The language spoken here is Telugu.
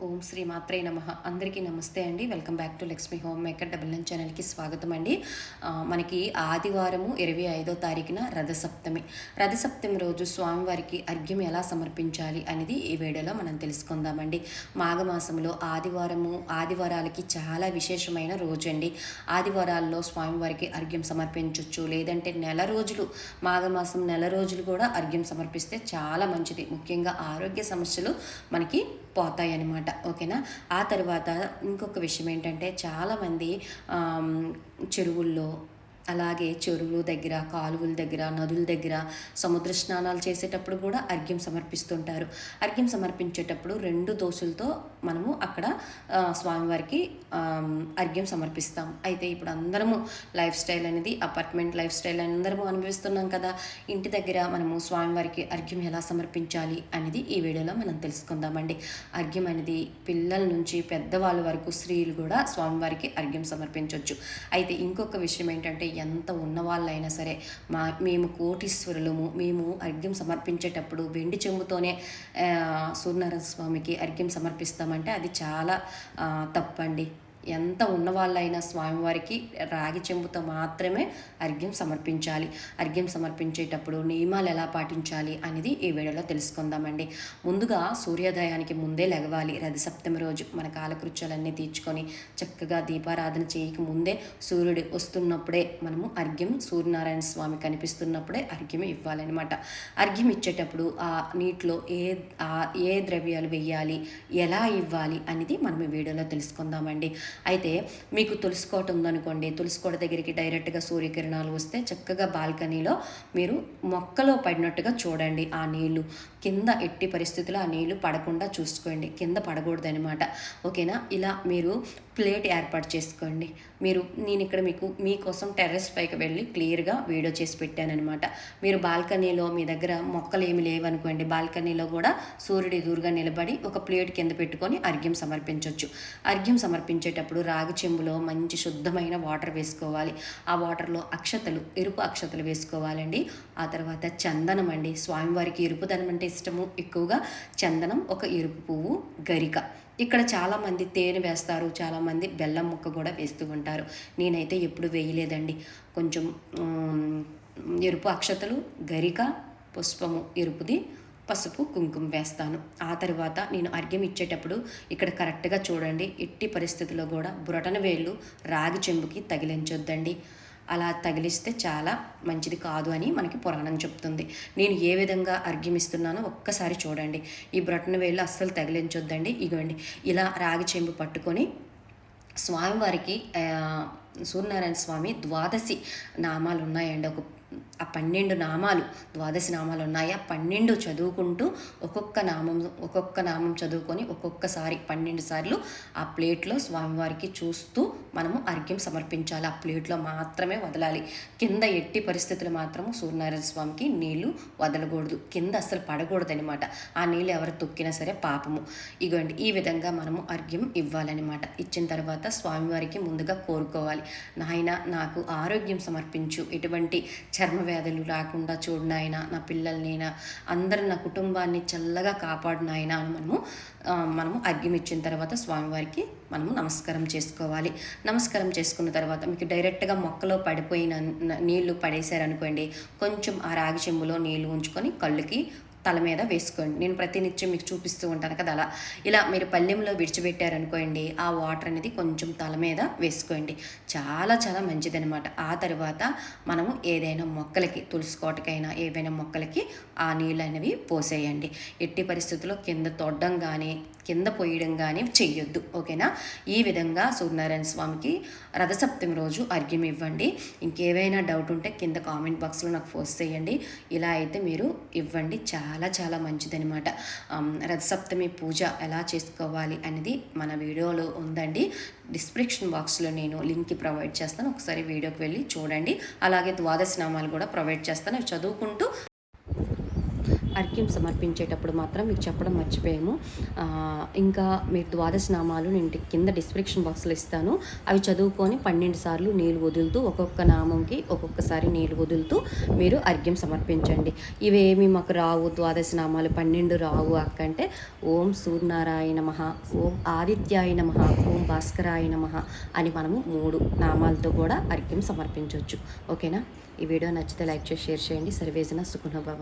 ఓం శ్రీ మాత్రే నమః. అందరికీ నమస్తే అండి. Welcome back to Lakshmi home maker double nine ఛానల్కి స్వాగతం అండి. మనకి ఆదివారము 25వ తారీఖున రథసప్తమి. రథసప్తమి రోజు స్వామివారికి అర్ఘ్యం ఎలా సమర్పించాలి అనేది ఈ వీడియోలో మనం తెలుసుకుందామండి. మాఘమాసంలో ఆదివారాలకి చాలా విశేషమైన రోజు అండి. ఆదివారాల్లో స్వామివారికి అర్ఘ్యం సమర్పించవచ్చు, లేదంటే మాఘమాసం నెల రోజులు కూడా అర్ఘ్యం సమర్పిస్తే చాలా మంచిది. ముఖ్యంగా ఆరోగ్య సమస్యలు మనకి పోతాయి అన్నమాట. ఓకేనా. ఆ తర్వాత ఇంకొక విషయం ఏంటంటే, చాలామంది చెరువుల్లో, అలాగే చెరువుల దగ్గర, కాలువల దగ్గర, నదుల దగ్గర సముద్ర స్నానాలు చేసేటప్పుడు కూడా అర్ఘ్యం సమర్పిస్తుంటారు. అర్ఘ్యం సమర్పించేటప్పుడు 2 దోశలతో మనము అక్కడ స్వామివారికి అర్ఘ్యం సమర్పిస్తాం. అయితే ఇప్పుడు అందరము లైఫ్ స్టైల్ అనేది అపార్ట్మెంట్ లైఫ్ స్టైల్ అందరము అనుభవిస్తున్నాం కదా. ఇంటి దగ్గర మనము స్వామివారికి అర్ఘ్యం ఎలా సమర్పించాలి అనేది ఈ వీడియోలో మనం తెలుసుకుందామండి. అర్ఘ్యం అనేది పిల్లల నుంచి పెద్దవాళ్ళ వరకు స్త్రీలు కూడా స్వామివారికి అర్ఘ్యం సమర్పించవచ్చు. అయితే ఇంకొక విషయం ఏంటంటే, ఎంత ఉన్నవాళ్ళైనా సరే, మేము కోటీశ్వరులము, మేము అర్ఘ్యం సమర్పించేటప్పుడు వెండి చెంబుతోనే సూర్యనారాయణ స్వామికి అర్ఘ్యం సమర్పిస్తామంటే అది చాలా తప్పండి. ఎంత ఉన్నవాళ్ళైనా స్వామివారికి రాగి చెంబుతో మాత్రమే అర్ఘ్యం సమర్పించాలి. అర్ఘ్యం సమర్పించేటప్పుడు నియమాలు ఎలా పాటించాలి అనేది ఈ వీడియోలో తెలుసుకుందామండి. ముందుగా సూర్యోదయానికి ముందే లెగవాలి. రథసప్తమి రోజు మన కాలకృత్యాలన్నీ తీర్చుకొని చక్కగా దీపారాధన చేయక ముందే సూర్యుడు వస్తున్నప్పుడే మనము అర్ఘ్యం, సూర్యనారాయణ స్వామి కనిపిస్తున్నప్పుడే అర్ఘ్యం ఇవ్వాలన్నమాట. అర్ఘ్యం ఇచ్చేటప్పుడు ఆ నీటిలో ఏ ద్రవ్యాలు వేయాలి, ఎలా ఇవ్వాలి అనేది మనం ఈ వీడియోలో తెలుసుకుందామండి. అయితే మీకు తులసికోట ఉందనుకోండి, తులసికోట దగ్గరికి డైరెక్ట్గా సూర్యకిరణాలు వస్తే చక్కగా బాల్కనీలో మీరు మొక్కలో పడినట్టుగా చూడండి. ఆ నీళ్లు కింద ఎట్టి పరిస్థితుల్లో ఆ నీళ్లు పడకుండా చూసుకోండి, కింద పడకూడదు అనమాట. ఓకేనా. ఇలా మీరు ప్లేట్ ఏర్పాటు చేసుకోండి. నేను ఇక్కడ మీకోసం టెర్రస్ పైకి వెళ్ళి క్లియర్గా వీడియో చేసి పెట్టానమాట. మీరు బాల్కనీలో మీ దగ్గర మొక్కలు ఏమి లేవనుకోండి, బాల్కనీలో కూడా సూర్యుడి ఎదురుగా నిలబడి ఒక ప్లేట్ కింద పెట్టుకొని అర్ఘ్యం సమర్పించవచ్చు. అర్ఘ్యం సమర్పించేటప్పుడు రాగి చెంబులో మంచి శుద్ధమైన వాటర్ వేసుకోవాలి. ఆ వాటర్లో ఎరుపు అక్షతలు వేసుకోవాలండి. ఆ తర్వాత చందనం అండి. స్వామివారికి ఎరుపుదనం అంటే ఇష్టము ఎక్కువగా. చందనం, ఒక ఎరుపు పువ్వు, గరిక. ఇక్కడ చాలామంది తేనె వేస్తారు, చాలామంది బెల్లం ముక్క కూడా వేస్తూ ఉంటారు. నేనైతే ఎప్పుడు వేయలేదండి. కొంచెం ఎరుపు అక్షతలు, గరిక, పుష్పము ఎరుపుది, పసుపు, కుంకుమ వేస్తాను. ఆ తర్వాత నేను అర్ఘ్యం ఇచ్చేటప్పుడు ఇక్కడ కరెక్ట్గా చూడండి, ఎట్టి పరిస్థితుల్లో కూడా బురటన వేళ్ళు రాగి చెంబుకి తగిలించొద్దండి. అలా తగిలిస్తే చాలా మంచిది కాదు అని మనకి పురాణం చెప్తుంది. నేను ఏ విధంగా అర్ఘ్యం ఇస్తున్నానో ఒక్కసారి చూడండి. ఈ బ్రొటన వేళ్ళు అస్సలు తగిలించొద్దండి. ఇగోండి, ఇలా రాగి చెంబు పట్టుకొని స్వామివారికి సూర్యనారాయణ స్వామి 12 నామాలు ఉన్నాయండి. ఆ 12 నామాలు, 12 నామాలు ఉన్నాయి. ఆ 12 చదువుకుంటూ ఒక్కొక్క నామం చదువుకొని ఒక్కొక్కసారి 12 సార్లు ఆ ప్లేట్లో స్వామివారికి చూస్తూ మనము అర్ఘ్యం సమర్పించాలి. ఆ ప్లేట్లో మాత్రమే వదలాలి. కింద ఎట్టి పరిస్థితులు మాత్రము సూర్యనారాయణ స్వామికి నీళ్లు వదలకూడదు, కింద అస్సలు పడకూడదు అనమాట. ఆ నీళ్ళు ఎవరు తొక్కినా సరే పాపము. ఇగోండి, ఈ విధంగా మనము అర్ఘ్యం ఇవ్వాలన్నమాట. ఇచ్చిన తర్వాత స్వామివారికి ముందుగా కోరుకోవాలి, నాయన నాకు ఆరోగ్యం సమర్పించు, ఎటువంటి చర్మ వ్యాధులు రాకుండా చూడు నాయన, నా పిల్లల్నైనా అందరు నా కుటుంబాన్ని చల్లగా కాపాడు నాయన అని మనము అర్ఘ్యం ఇచ్చిన తర్వాత స్వామివారికి మనము నమస్కారం చేసుకోవాలి. నమస్కారం చేసుకున్న తర్వాత మీకు డైరెక్ట్గా మొక్కలో పడిపోయిన నీళ్లు పడేశారనుకోండి, కొంచెం ఆ రాగి చెంబులో నీళ్లు ఉంచుకొని కళ్ళుకి, తల మీద వేసుకోండి. నేను ప్రతినిత్యం మీకు చూపిస్తూ ఉంటాను కదా, అలా ఇలా మీరు పళ్ళెంలో విడిచిపెట్టారనుకోండి, ఆ వాటర్ అనేది కొంచెం తల మీద వేసుకోండి. చాలా చాలా మంచిదనమాట. ఆ తర్వాత మనము ఏదైనా మొక్కలకి, తులసి కోటకైనా ఏవైనా మొక్కలకి ఆ నీళ్ళు అనేవి పోసేయండి. ఎట్టి పరిస్థితుల్లో కింద తొడ్డం కానీ కింద పోయడం కానీ చెయ్యొద్దు. ఓకేనా. ఈ విధంగా సూర్యనారాయణ స్వామికి రథసప్తమి రోజు అర్ఘ్యం ఇవ్వండి. ఇంకేవైనా డౌట్ ఉంటే కింద కామెంట్ బాక్స్లో నాకు పోస్ట్ చేయండి. ఇలా అయితే మీరు ఇవ్వండి. చాలా చాలా మంచిదనమాట. రథసప్తమి పూజ ఎలా చేసుకోవాలి అనేది మన వీడియోలో ఉందండి. డిస్క్రిప్షన్ బాక్స్లో నేను లింక్ ప్రొవైడ్ చేస్తాను, ఒకసారి వీడియోకి వెళ్ళి చూడండి. అలాగే 12 నామాలు కూడా ప్రొవైడ్ చేస్తాను, అవి చదువుకుంటూ అర్ఘ్యం సమర్పించేటప్పుడు మాత్రం మీకు చెప్పడం మర్చిపోయాము. ఇంకా మీరు ద్వాదశ నామాలు నేను కింద డిస్క్రిప్షన్ బాక్స్లో ఇస్తాను. అవి చదువుకొని 12 సార్లు నీళ్ళు వదులుతూ ఒక్కొక్క నామంకి ఒక్కొక్కసారి నీళ్ళు వదులుతూ మీరు అర్ఘ్యం సమర్పించండి. ఇవేమి మాకు రావు, ద్వాదశ నామాలు 12 రావు అక్క అంటే ఓం సూర్యనారాయణ నమః, ఓం ఆదిత్యాయ నమః, ఓం భాస్కరాయ నమః అని మనము 3 నామాలతో కూడా అర్ఘ్యం సమర్పించవచ్చు. ఓకేనా? ఈ వీడియో నచ్చితే లైక్ చేసి షేర్ చేయండి. సర్వేజన సుఖినో భవంతు.